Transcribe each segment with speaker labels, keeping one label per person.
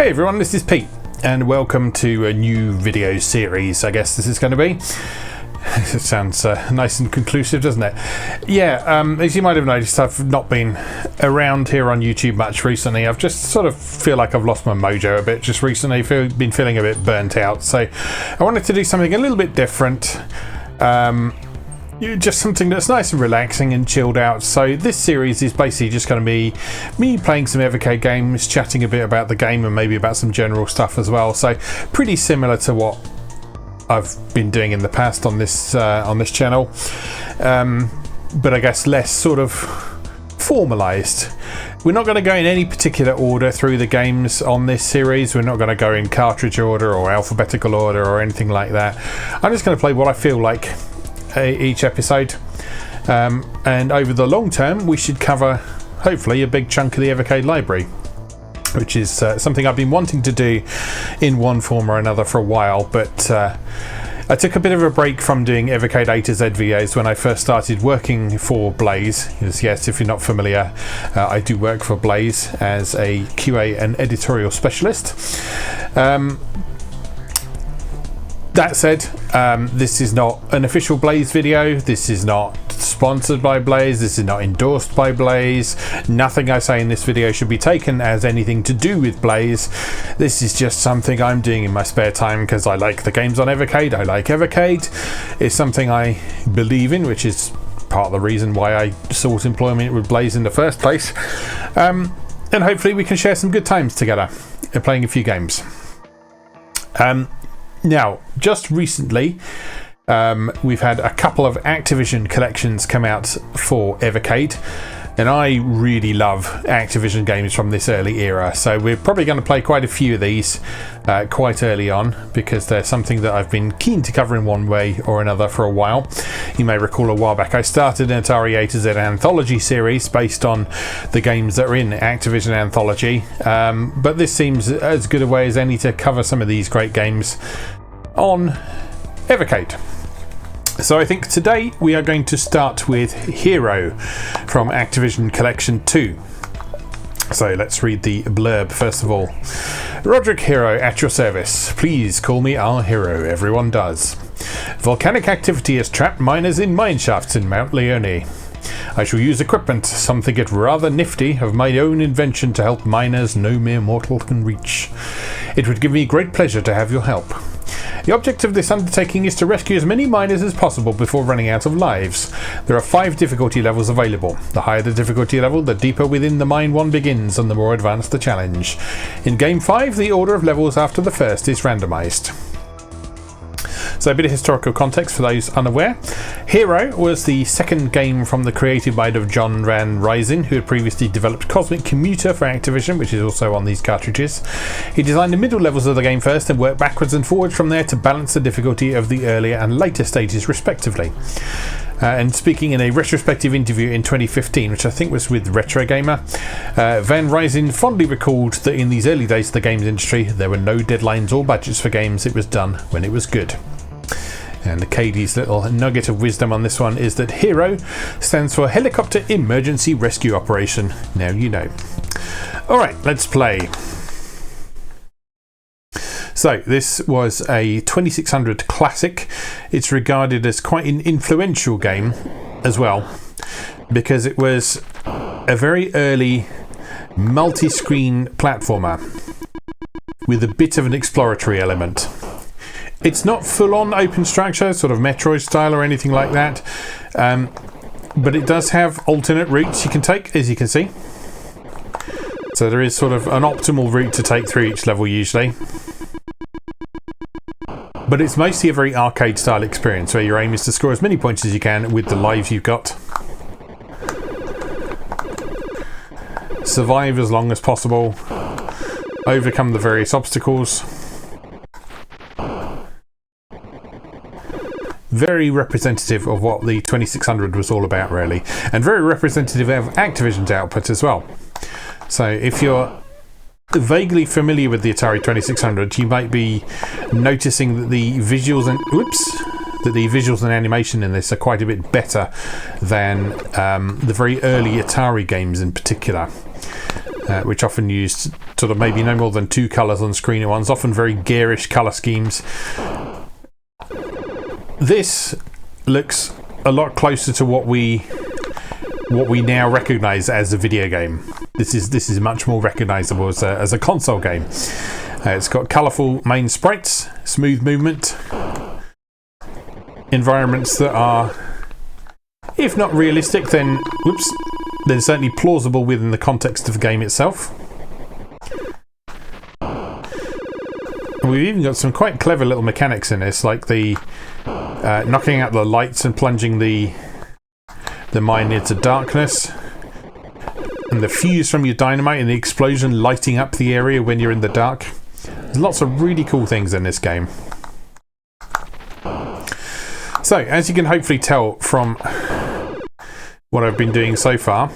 Speaker 1: Hey everyone, this is Pete and welcome to a new video series. I guess this is going to be. It sounds nice and conclusive, doesn't it? Yeah, as you might have noticed, I've not been around here on YouTube much recently. I've just sort of feel like I've lost my mojo a bit just recently. Been feeling a bit burnt out, so I wanted to do something a little bit different. Just something that's nice and relaxing and chilled out. So this series is basically just going to be me playing some Evercade games, chatting a bit about the game and maybe about some general stuff as well. So pretty similar to what I've been doing in the past on this channel, but I guess less sort of formalized. We're not going to go in any particular order through the games on this series. We're not going to go in cartridge order or alphabetical order or anything like that. I'm just going to play what I feel like each episode, and over the long term we should cover hopefully a big chunk of the Evercade library, which is something I've been wanting to do in one form or another for a while, but I took a bit of a break from doing Evercade A to Z videos when I first started working for Blaze. Yes, if you're not familiar, I do work for Blaze as a QA and editorial specialist. That said, this is not an official Blaze video. This is not sponsored by Blaze. This is not endorsed by Blaze. Nothing I say in this video should be taken as anything to do with Blaze. This is just something I'm doing in my spare time because I like the games on Evercade. I like Evercade. It's something I believe in, which is part of the reason why I sought employment with Blaze in the first place. And hopefully we can share some good times together playing a few games. Now, just recently, we've had a couple of Activision collections come out for Evercade, and I really love Activision games from this early era, so we're probably going to play quite a few of these quite early on, because they're something that I've been keen to cover in one way or another for a while. You may recall a while back I started an Atari A to Z anthology series based on the games that are in Activision Anthology, but this seems as good a way as any to cover some of these great games on Evercade. So I think today we are going to start with H.E.R.O from Activision Collection 2. So let's read the blurb first of all. Roderick H.E.R.O at your service. Please call me our hero, everyone does. Volcanic activity has trapped miners in mine shafts in Mount Leone. I shall use equipment, some think it rather nifty, of my own invention to help miners no mere mortal can reach. It would give me great pleasure to have your help. The object of this undertaking is to rescue as many miners as possible before running out of lives. There are 5 difficulty levels available. The higher the difficulty level, the deeper within the mine one begins, and the more advanced the challenge. In Game 5, the order of levels after the first is randomised. So a bit of historical context for those unaware. H.E.R.O was the second game from the creative mind of John Van Ryzen, who had previously developed Cosmic Commuter for Activision, which is also on these cartridges. He designed the middle levels of the game first and worked backwards and forwards from there to balance the difficulty of the earlier and later stages respectively. And speaking in a retrospective interview in 2015, which I think was with Retro Gamer, Van Ryzen fondly recalled that in these early days of the games industry, there were no deadlines or budgets for games. It was done when it was good. And Katie's little nugget of wisdom on this one is that H.E.R.O stands for Helicopter Emergency Rescue Operation. Now you know. Alright, let's play. So this was a 2600 classic. It's regarded as quite an influential game as well, because it was a very early multi-screen platformer with a bit of an exploratory element. It's not full-on open structure, sort of Metroid style or anything like that, but it does have alternate routes you can take, as you can see. So there is sort of an optimal route to take through each level usually. But it's mostly a very arcade style experience where your aim is to score as many points as you can with the lives you've got. Survive as long as possible. Overcome the various obstacles. Very representative of what the 2600 was all about, really, and very representative of Activision's output as well. So if you're vaguely familiar with the Atari 2600, you might be noticing that the visuals and animation in this are quite a bit better than the very early Atari games in particular. which often used sort sort of maybe no more than 2 colours on screen at once, often very garish colour schemes. This looks a lot closer to what we now recognise as a video game. This is much more recognisable as a console game. It's got colourful main sprites, smooth movement, environments that are, if not realistic, then they're certainly plausible within the context of the game itself. We've even got some quite clever little mechanics in this, like the knocking out the lights and plunging the mine into darkness, and the fuse from your dynamite and the explosion lighting up the area when you're in the dark. There's lots of really cool things in this game. So, as you can hopefully tell from what I've been doing so far,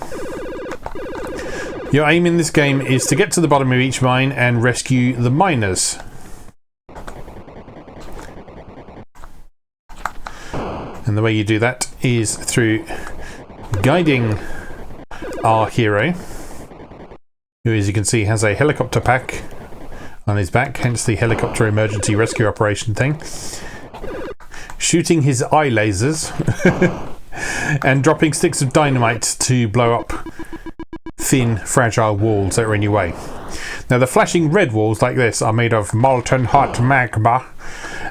Speaker 1: your aim in this game is to get to the bottom of each mine and rescue the miners. And the way you do that is through guiding our hero, who, as you can see, has a helicopter pack on his back, hence the helicopter emergency rescue operation thing, shooting his eye lasers and dropping sticks of dynamite to blow up thin, fragile walls that are in your way. Now, the flashing red walls like this are made of molten hot magma,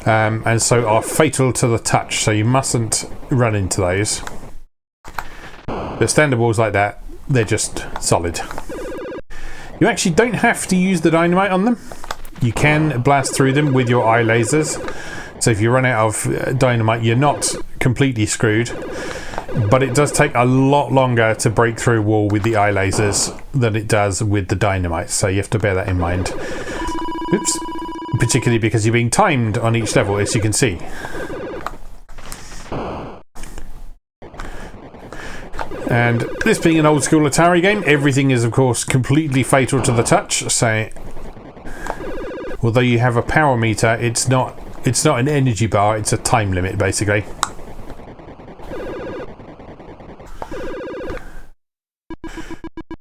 Speaker 1: and so are fatal to the touch, so you mustn't run into those. The standard walls like that, they're just solid. You actually don't have to use the dynamite on them. You can blast through them with your eye lasers. So if you run out of dynamite, you're not completely screwed. But it does take a lot longer to break through a wall with the eye lasers than it does with the dynamite. So you have to bear that in mind. Oops. Particularly because you're being timed on each level, as you can see. And this being an old school Atari game, everything is of course completely fatal to the touch. So although you have a power meter, it's not an energy bar, it's a time limit basically.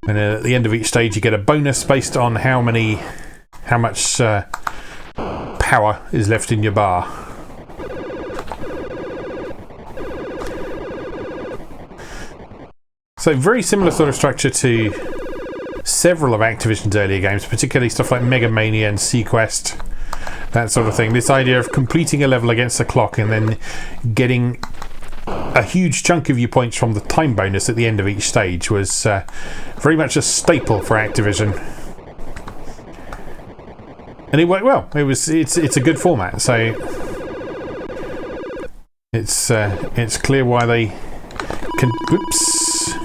Speaker 1: And then at the end of each stage you get a bonus based on how much power is left in your bar. So very similar sort of structure to several of Activision's earlier games, particularly stuff like Mega Mania and Sequest, that sort of thing. This idea of completing a level against the clock and then getting a huge chunk of your points from the time bonus at the end of each stage was very much a staple for Activision. And it worked well. It's a good format, so it's clear why they can.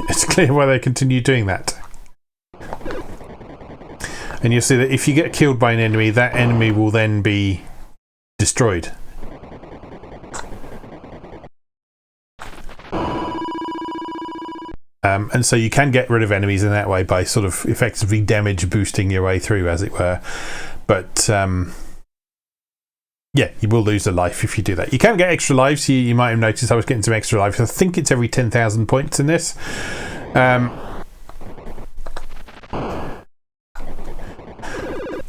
Speaker 1: It's clear why they continue doing that. And you'll see that if you get killed by an enemy, that enemy will then be destroyed. And so you can get rid of enemies in that way by sort of effectively damage boosting your way through, as it were. But yeah, you will lose a life if you do that. You can get extra lives. You might have noticed I was getting some extra lives. I think it's every 10,000 points in this.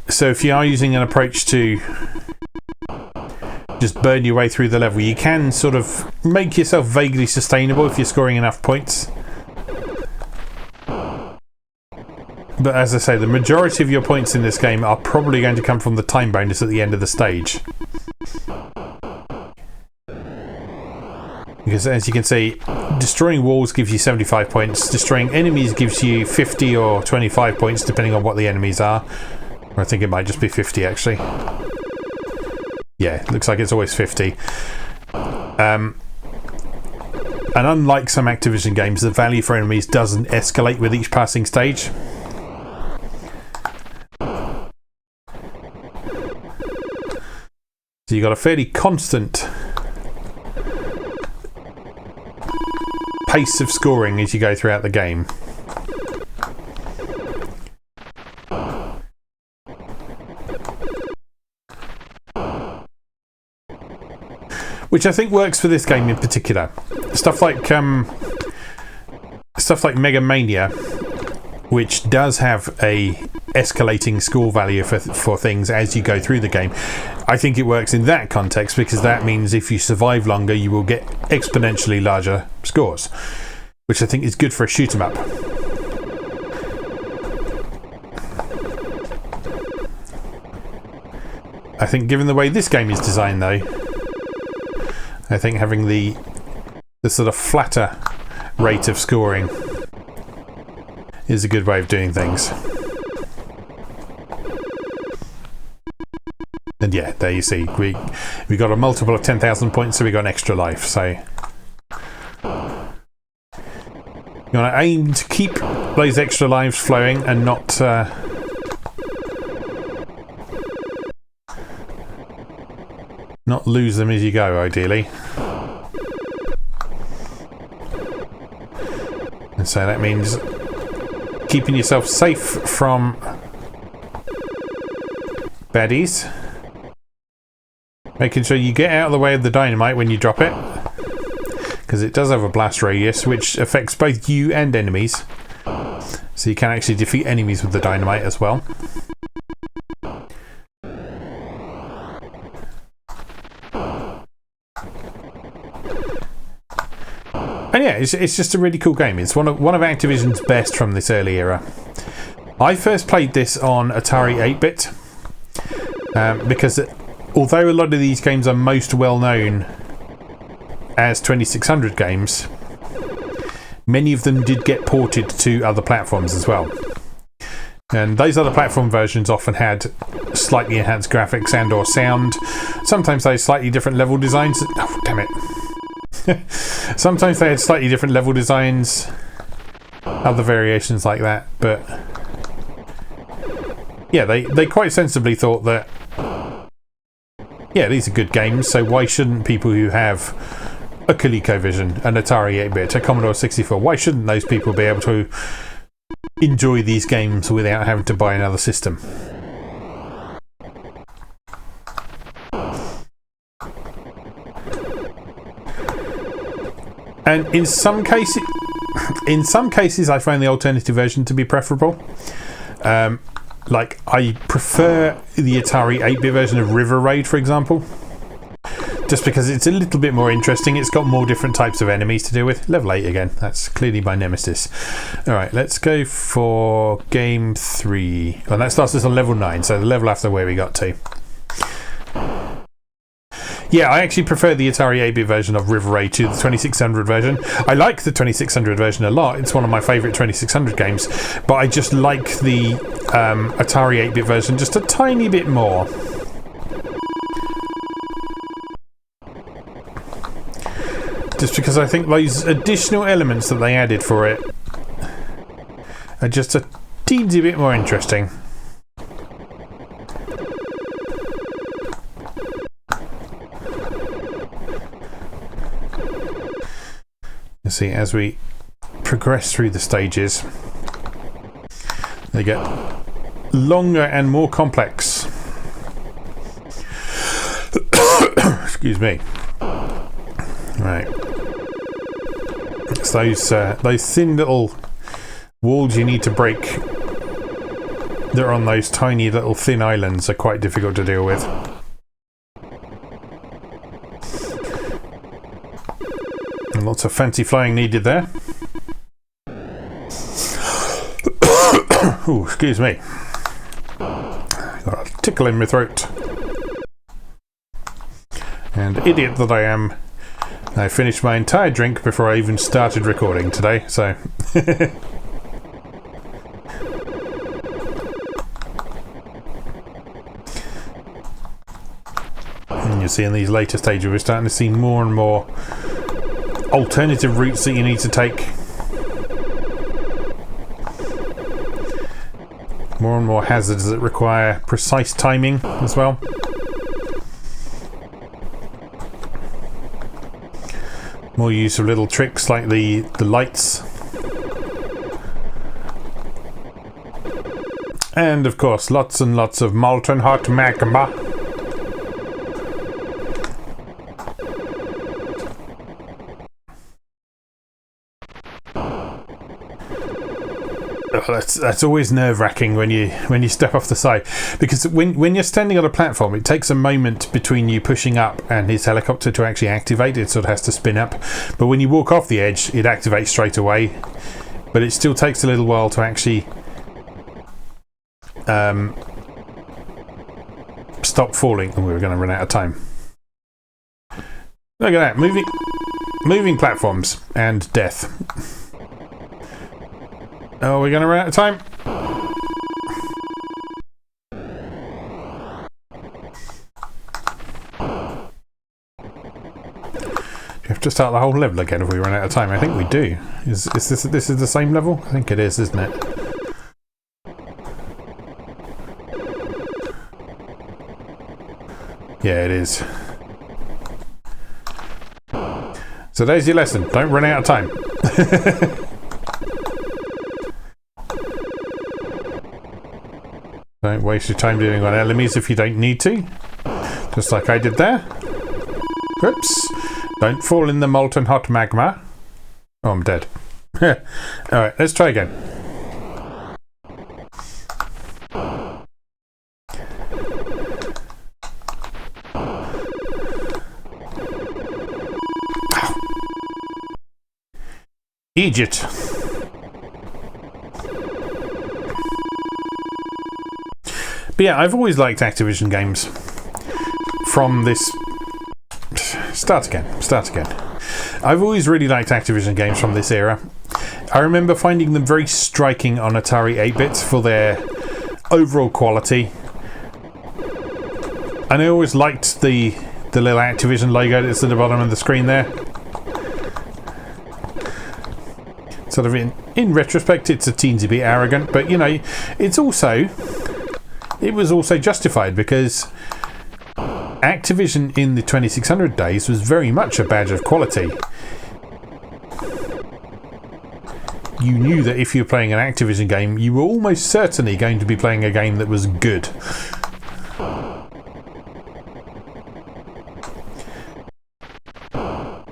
Speaker 1: So if you are using an approach to just burn your way through the level, you can sort of make yourself vaguely sustainable if you're scoring enough points. But as I say, the majority of your points in this game are probably going to come from the time bonus at the end of the stage. Because as you can see, destroying walls gives you 75 points, destroying enemies gives you 50 or 25 points depending on what the enemies are. Or I think it might just be 50 actually. Yeah, it looks like it's always 50. And unlike some Activision games, the value for enemies doesn't escalate with each passing stage. So you've got a fairly constant pace of scoring as you go throughout the game. Which I think works for this game in particular. Stuff like Mega Mania, which does have a escalating score value for things as you go through the game. I think it works in that context because that means if you survive longer, you will get exponentially larger scores, which I think is good for a shoot 'em up. I think given the way this game is designed though, I think having the sort of flatter rate of scoring is a good way of doing things. And yeah, there you see, we got a multiple of 10,000 points, so we got an extra life. So you want to aim to keep those extra lives flowing and not lose them as you go, ideally. And so that means keeping yourself safe from baddies. Making sure you get out of the way of the dynamite when you drop it, because it does have a blast radius which affects both you and enemies. So you can actually defeat enemies with the dynamite as well. And yeah, it's just a really cool game. It's one of Activision's best from this early era. I first played this on Atari 8-bit because although a lot of these games are most well known as 2600 games, many of them did get ported to other platforms as well. And those other platform versions often had slightly enhanced graphics and or sound. Sometimes they had slightly different level designs. Oh, damn it. Sometimes they had slightly different level designs, other variations like that, but yeah, they quite sensibly thought that, yeah, these are good games, so why shouldn't people who have a ColecoVision, an Atari 8-bit, a Commodore 64, why shouldn't those people be able to enjoy these games without having to buy another system? And in some cases, I find the alternative version to be preferable. Like, I prefer the Atari 8-bit version of River Raid, for example, just because it's a little bit more interesting. It's got more different types of enemies to deal with. Level 8 again. That's clearly my nemesis. All right, let's go for game 3. Well, that starts us on level 9, so the level after where we got to. Yeah, I actually prefer the Atari 8-bit version of River Raid to the 2600 version. I like the 2600 version a lot. It's one of my favourite 2600 games, but I just like the Atari 8-bit version just a tiny bit more. Just because I think those additional elements that they added for it are just a teensy bit more interesting. You see, as we progress through the stages, they get longer and more complex. Excuse me. Right. It's those thin little walls you need to break that are on those tiny little thin islands are quite difficult to deal with. And lots of fancy flying needed there. Oh, excuse me. Got a tickle in my throat. And idiot that I am, I finished my entire drink before I even started recording today, so... And you see in these later stages we're starting to see more and more alternative routes that you need to take. More and more hazards that require precise timing as well. More use of little tricks like the lights. And of course lots and lots of molten hot magma. That's always nerve-wracking when you step off the side, because when you're standing on a platform, it takes a moment between you pushing up and his helicopter to actually activate. It sort of has to spin up, but when you walk off the edge, it activates straight away. But it still takes a little while to actually stop falling. And we were going to run out of time. Look at that, moving platforms and death. Oh, we're going to run out of time. You have to start the whole level again if we run out of time. I think we do. Is this is the same level? I think it is, isn't it? Yeah, it is. So there's your lesson. Don't run out of time. Don't waste your time dealing with enemies if you don't need to. Just like I did there. Whoops. Don't fall in the molten hot magma. Oh, I'm dead. Alright, let's try again. Egypt. But yeah, I've always liked Activision games from this... Start again. I've always really liked Activision games from this era. I remember finding them very striking on Atari 8-bits for their overall quality. And I always liked the little Activision logo that's at the bottom of the screen there. Sort of in retrospect, it's a teensy bit arrogant, but you know, it was also justified, because Activision in the 2600 days was very much a badge of quality. You knew that if you were playing an Activision game, you were almost certainly going to be playing a game that was good.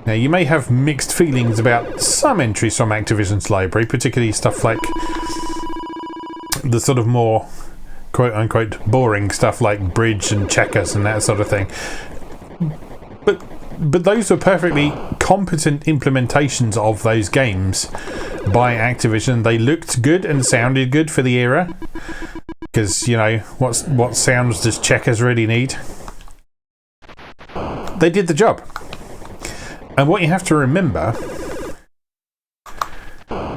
Speaker 1: Now, you may have mixed feelings about some entries from Activision's library, particularly stuff like the sort of more quote-unquote boring stuff like Bridge and Checkers and that sort of thing. But those were perfectly competent implementations of those games by Activision. They looked good and sounded good for the era, because, you know, what sounds does Checkers really need? They did the job. And what you have to remember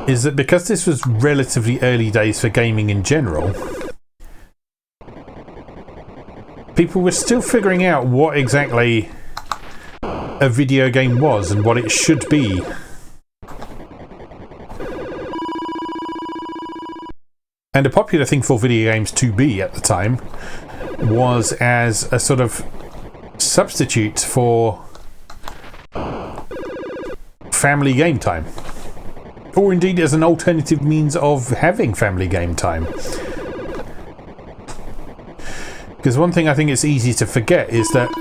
Speaker 1: is that because this was relatively early days for gaming in general, people were still figuring out what exactly a video game was and what it should be. And a popular thing for video games to be at the time was as a sort of substitute for family game time, or indeed as an alternative means of having family game time. Because one thing I think it's easy to forget is that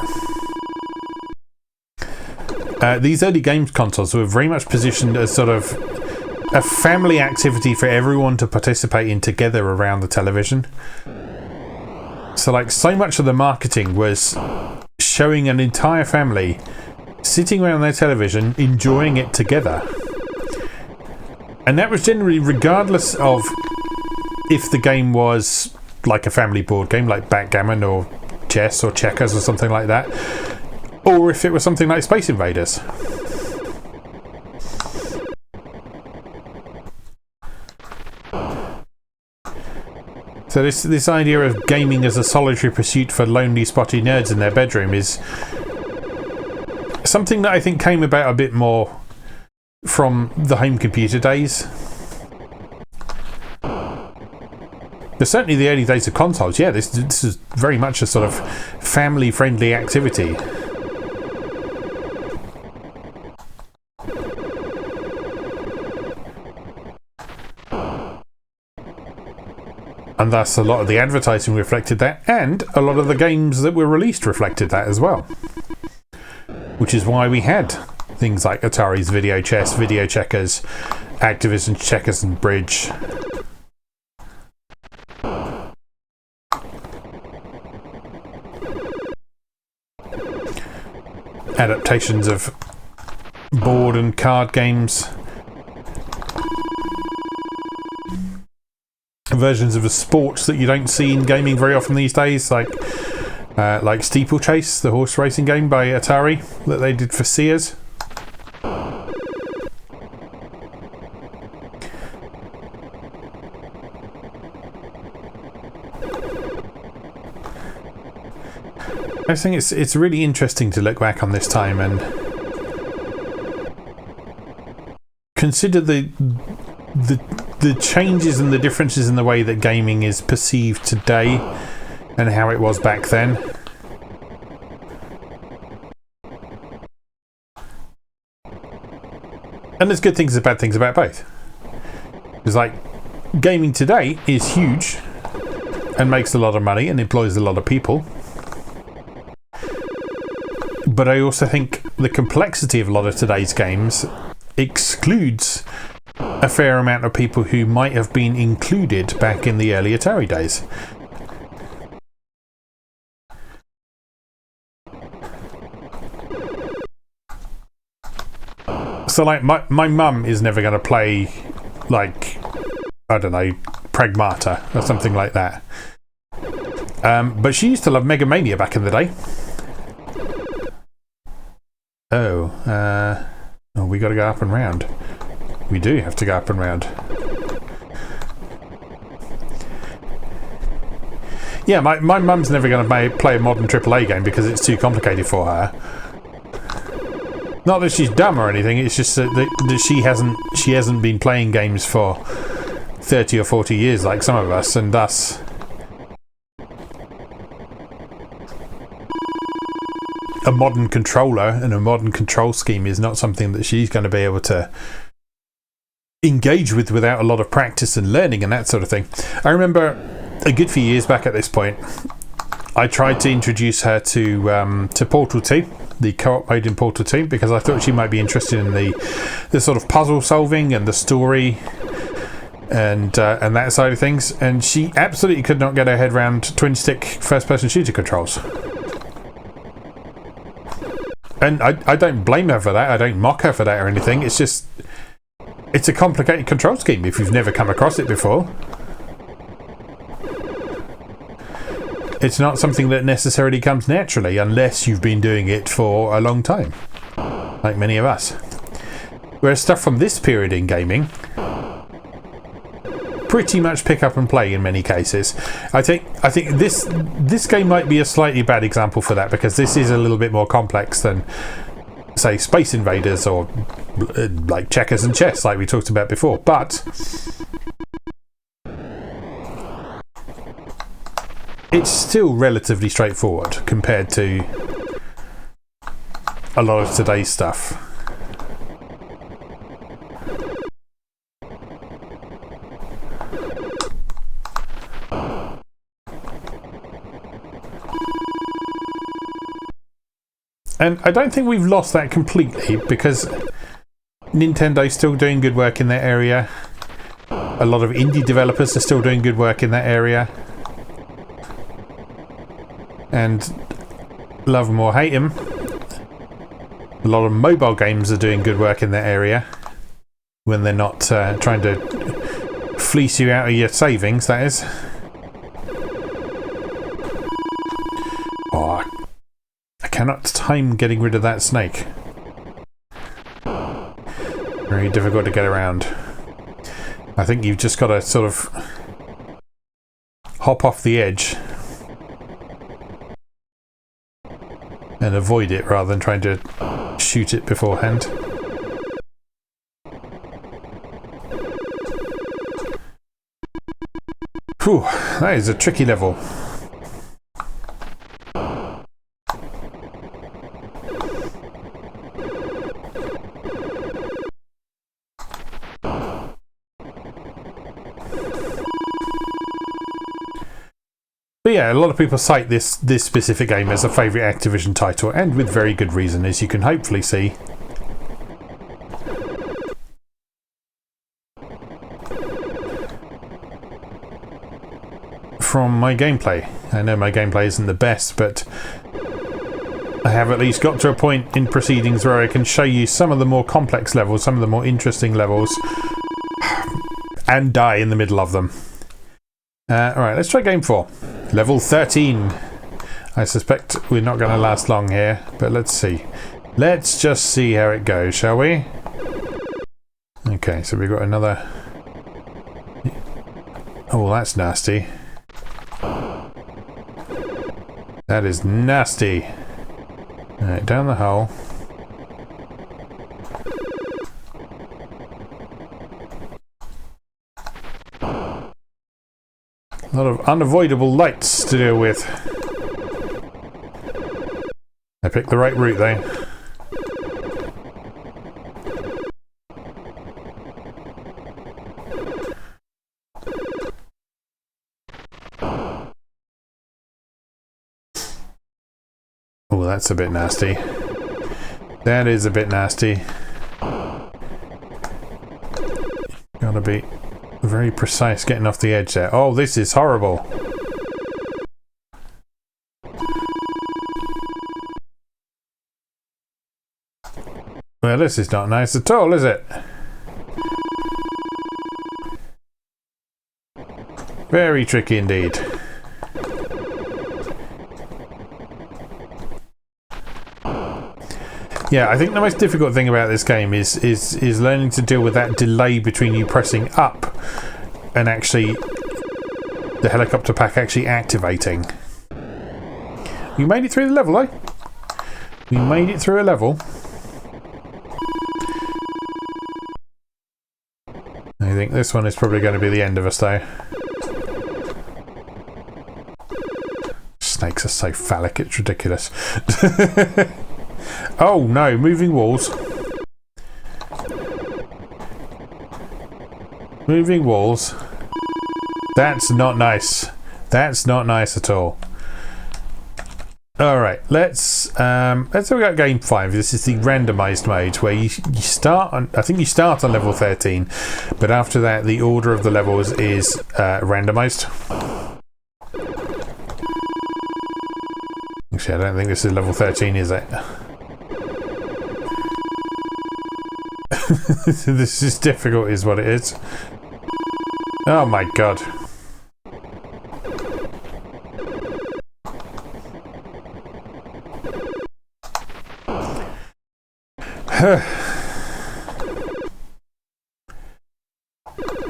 Speaker 1: these early games consoles were very much positioned as sort of a family activity for everyone to participate in together around the television. So like, so much of the marketing was showing an entire family sitting around their television enjoying it together. And that was generally regardless of if the game was like a family board game like backgammon or chess or checkers or something like that, or if it was something like Space Invaders. So this idea of gaming as a solitary pursuit for lonely spotty nerds in their bedroom is something that I think came about a bit more from the home computer days. But certainly the early days of consoles, yeah, this is very much a sort of family-friendly activity. And thus a lot of the advertising reflected that, and a lot of the games that were released reflected that as well. Which is why we had things like Atari's Video Chess, Video Checkers, Activision Checkers and Bridge, adaptations of board and card games, versions of the sports that you don't see in gaming very often these days, like Steeplechase, the horse racing game by Atari that they did for Sears. I think it's really interesting to look back on this time and consider the changes and the differences in the way that gaming is perceived today and how it was back then. And there's good things and bad things about both. It's like gaming today is huge and makes a lot of money and employs a lot of people. But I also think the complexity of a lot of today's games excludes a fair amount of people who might have been included back in the early Atari days. So like my mum is never going to play, like, I don't know, Pragmata or something like that. But she used to love Mega Mania back in the day. Oh, we got to go up and round. We do have to go up and round. Yeah, my mum's never going to play a modern AAA game because it's too complicated for her. Not that she's dumb or anything. It's just that she hasn't been playing games for 30 or 40 years like some of us, and thus a modern controller and a modern control scheme is not something that she's going to be able to engage with without a lot of practice and learning and that sort of thing. I remember a good few years back at this point, I tried to introduce her to Portal 2, the co-op mode in Portal 2, because I thought she might be interested in the sort of puzzle solving and the story and that side of things. And she absolutely could not get her head around twin-stick first-person shooter controls. And I don't blame her for that. I don't mock her for that or anything. It's just, it's a complicated control scheme if you've never come across it before. It's not something that necessarily comes naturally unless you've been doing it for a long time, like many of us. Whereas stuff from this period in gaming, pretty much pick up and play in many cases. I think this game might be a slightly bad example for that, because this is a little bit more complex than, say, Space Invaders or like checkers and chess, like we talked about before. But it's still relatively straightforward compared to a lot of today's stuff. And I don't think we've lost that completely, because Nintendo's still doing good work in that area. A lot of indie developers are still doing good work in that area. And love them or hate them, a lot of mobile games are doing good work in that area when they're not trying to fleece you out of your savings, that is. Oh, I cannot time getting rid of that snake. Very difficult to get around. I think you've just got to sort of hop off the edge and avoid it rather than trying to shoot it beforehand. Whew, that is a tricky level. But yeah, a lot of people cite this specific game as a favourite Activision title, and with very good reason, as you can hopefully see. From my gameplay. I know my gameplay isn't the best, but I have at least got to a point in proceedings where I can show you some of the more complex levels, some of the more interesting levels, and die in the middle of them. Alright, let's try game 4. Level 13. I suspect we're not going to last long here, but let's see. Let's just see how it goes, shall we? Okay, so we've got another... Oh, that's nasty. That is nasty. Alright, down the hole. A lot of unavoidable lights to deal with. I picked the right route though. Oh, that's a bit nasty. That is a bit nasty. Gotta be very precise getting off the edge there. Oh, this is horrible. Well, this is not nice at all, is it? Very tricky indeed. Yeah, I think the most difficult thing about this game is learning to deal with that delay between you pressing up and actually the helicopter pack actually activating. We made it through the level though. We made it through a level. I think this one is probably going to be the end of us though. Snakes are so phallic, it's ridiculous. Oh no, moving walls. Moving walls. That's not nice. That's not nice at all. Alright, let's look at game 5. This is the randomized mode where you start on, I think you start on level 13, but after that the order of the levels is randomized. Actually, I don't think this is level 13, is it? This is difficult is what it is. Oh my god.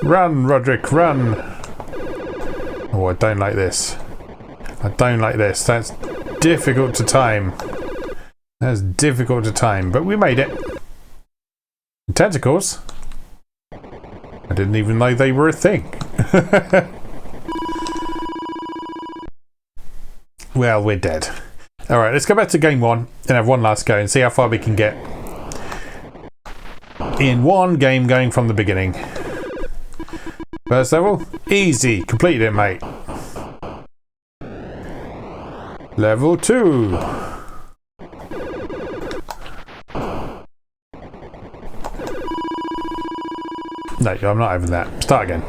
Speaker 1: Run, Roderick, run! Oh, I don't like this. I don't like this. That's difficult to time. That's difficult to time, but we made it. Tentacles? I didn't even know they were a thing. Well, we're dead. Alright, let's go back to game 1 and have one last go and see how far we can get in one game going from the beginning. First level? Easy. Completed it, mate. Level 2. No, I'm not having that. Start again.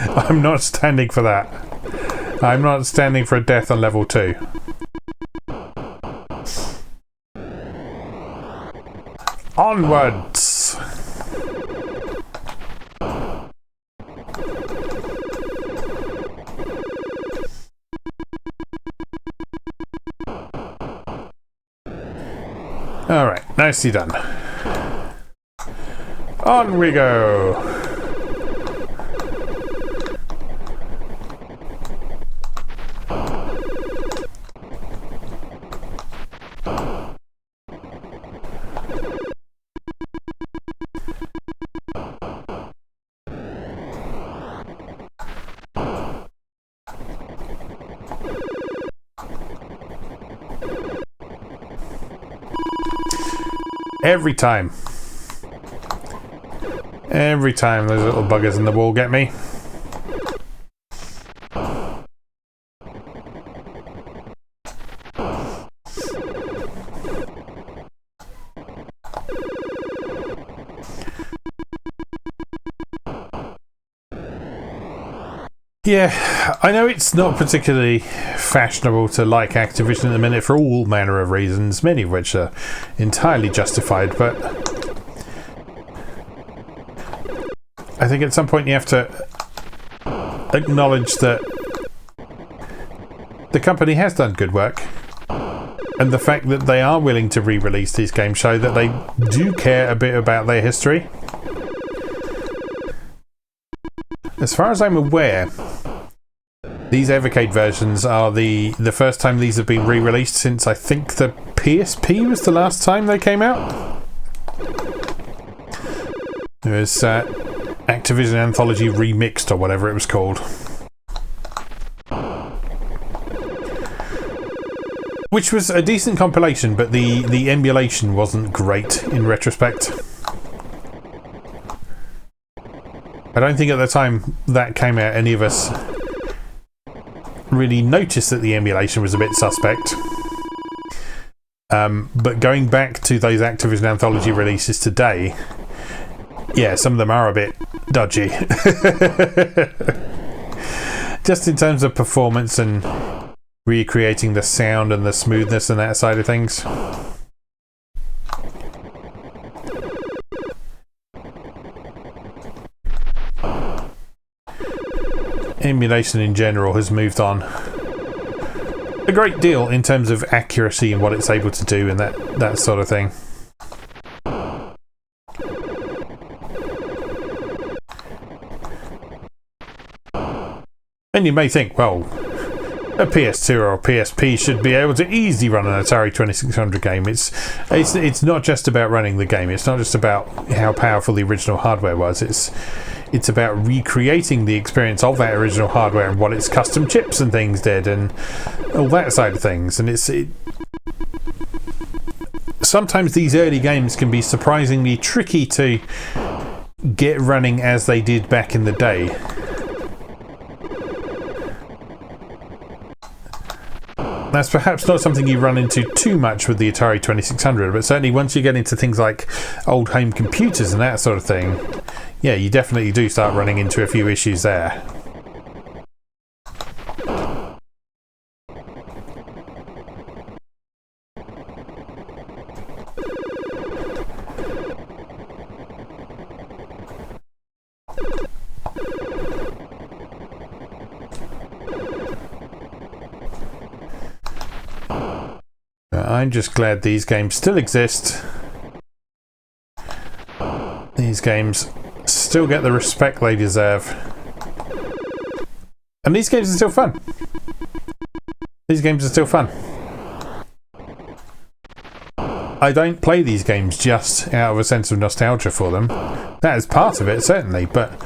Speaker 1: I'm not standing for that. I'm not standing for a death on level 2. Onwards! Alright, nicely done. On we go! Every time. Every time those little buggers in the wall get me. Yeah, I know it's not particularly fashionable to like Activision at the minute for all manner of reasons, many of which are entirely justified, but I think at some point you have to acknowledge that the company has done good work, and the fact that they are willing to re-release these games show that they do care a bit about their history. As far as I'm aware, these Evercade versions are the first time these have been re-released since I think the PSP was the last time they came out. It was Activision Anthology Remixed or whatever it was called. Which was a decent compilation, but the emulation wasn't great in retrospect. I don't think at the time that came out any of us really noticed that the emulation was a bit suspect. But going back to those Activision Anthology releases today, yeah, some of them are a bit dodgy. Just in terms of performance and recreating the sound and the smoothness and that side of things. Emulation in general has moved on a great deal in terms of accuracy and what it's able to do and that sort of thing. And you may think, well, a PS2 or a PSP should be able to easily run an Atari 2600 game. It's not just about running the game. It's not just about how powerful the original hardware was. It's about recreating the experience of that original hardware and what its custom chips and things did and all that side of things. And sometimes these early games can be surprisingly tricky to get running as they did back in the day. That's perhaps not something you run into too much with the Atari 2600, but certainly once you get into things like old home computers and that sort of thing, yeah, you definitely do start running into a few issues there. I'm just glad these games still exist. These games still get the respect they deserve. And these games are still fun. These games are still fun. I don't play these games just out of a sense of nostalgia for them. That is part of it, certainly, but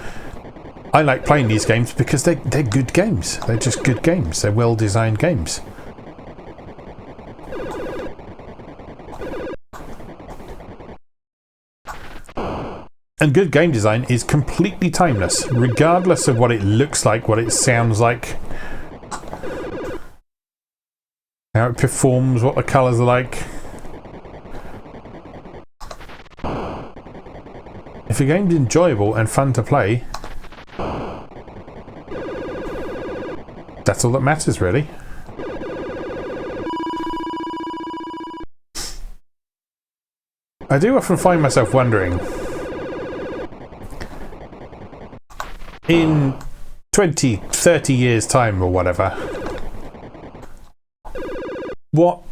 Speaker 1: I like playing these games because they're good games. They're just good games. They're well-designed games. And good game design is completely timeless, regardless of what it looks like, what it sounds like, how it performs, what the colours are like. If a game's enjoyable and fun to play, that's all that matters, really. I do often find myself wondering, in 20, 30 years' time or whatever, what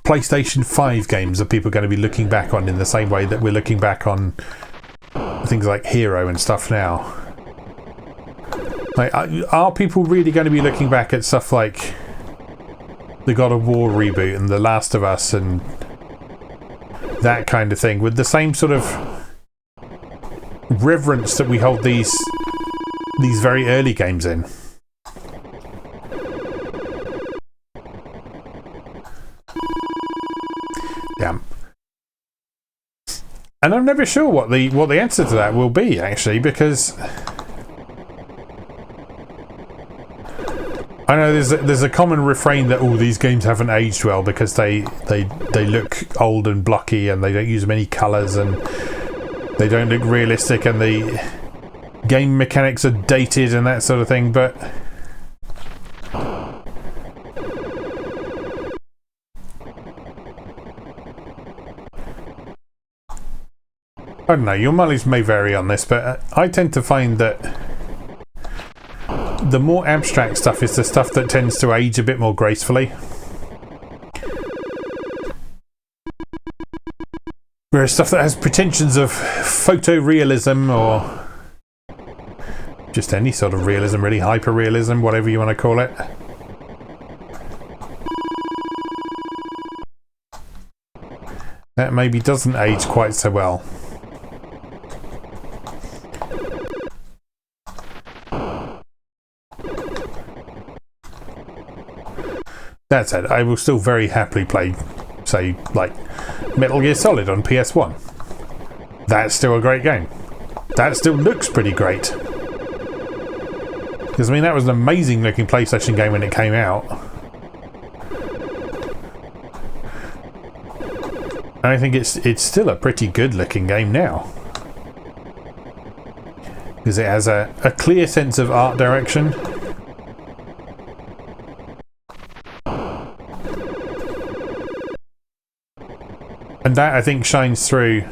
Speaker 1: PlayStation 5 games are people going to be looking back on in the same way that we're looking back on things like H.E.R.O and stuff now? Like, are people really going to be looking back at stuff like the God of War reboot and The Last of Us and that kind of thing with the same sort of reverence that we hold these very early games in? Yeah. And I'm never sure what the answer to that will be, actually, because I know there's a common refrain that all these games haven't aged well because they look old and blocky and they don't use many colours and they don't look realistic and game mechanics are dated and that sort of thing, but I don't know, your mileage may vary on this, but I tend to find that the more abstract stuff is the stuff that tends to age a bit more gracefully. Whereas stuff that has pretensions of photorealism or just any sort of realism, really, hyper-realism, whatever you want to call it. That maybe doesn't age quite so well. That said, I will still very happily play, say, like Metal Gear Solid on PS1. That's still a great game. That still looks pretty great. Because, I mean, that was an amazing looking PlayStation game when it came out. And I think it's still a pretty good looking game now. Because it has a clear sense of art direction. And that, I think, shines through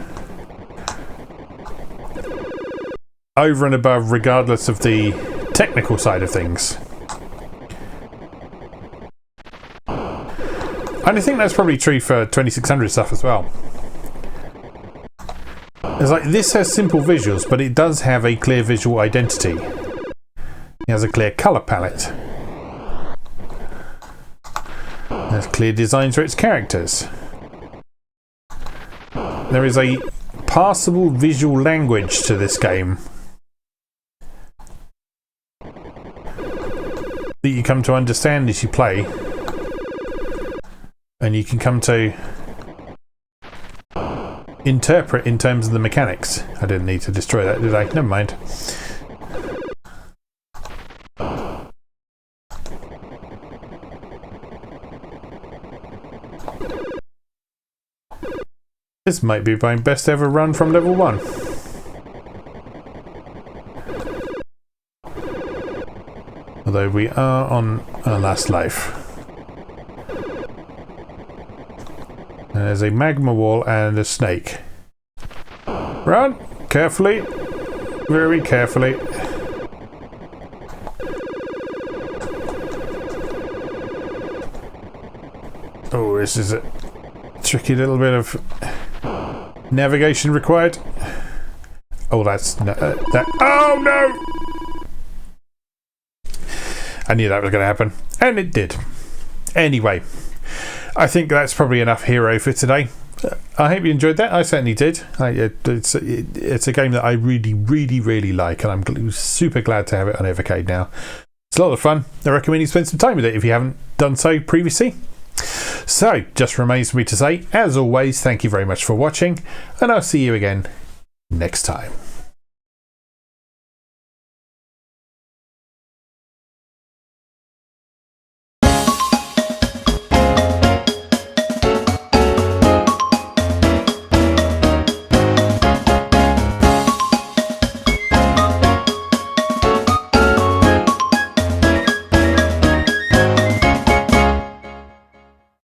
Speaker 1: over and above, regardless of the technical side of things. And I think that's probably true for 2600 stuff as well. It's like, this has simple visuals, but it does have a clear visual identity. It has a clear colour palette. It has clear designs for its characters. There is a passable visual language to this game that you come to understand as you play, and you can come to interpret in terms of the mechanics. I didn't need to destroy that, did I? Never mind. This might be my best ever run from level 1. Although we are on our last life. And there's a magma wall and a snake. Run! Carefully. Very carefully. Oh, this is a tricky little bit of navigation required. Oh, that's no, that. Oh no! I knew that was going to happen, and it did. Anyway, I think that's probably enough H.E.R.O for today. I hope you enjoyed that. I certainly did. It's a game that I really, really, really like, and I'm super glad to have it on Evercade now. It's a lot of fun. I recommend you spend some time with it if you haven't done so previously. So, just remains for me to say, as always, thank you very much for watching, and I'll see you again next time.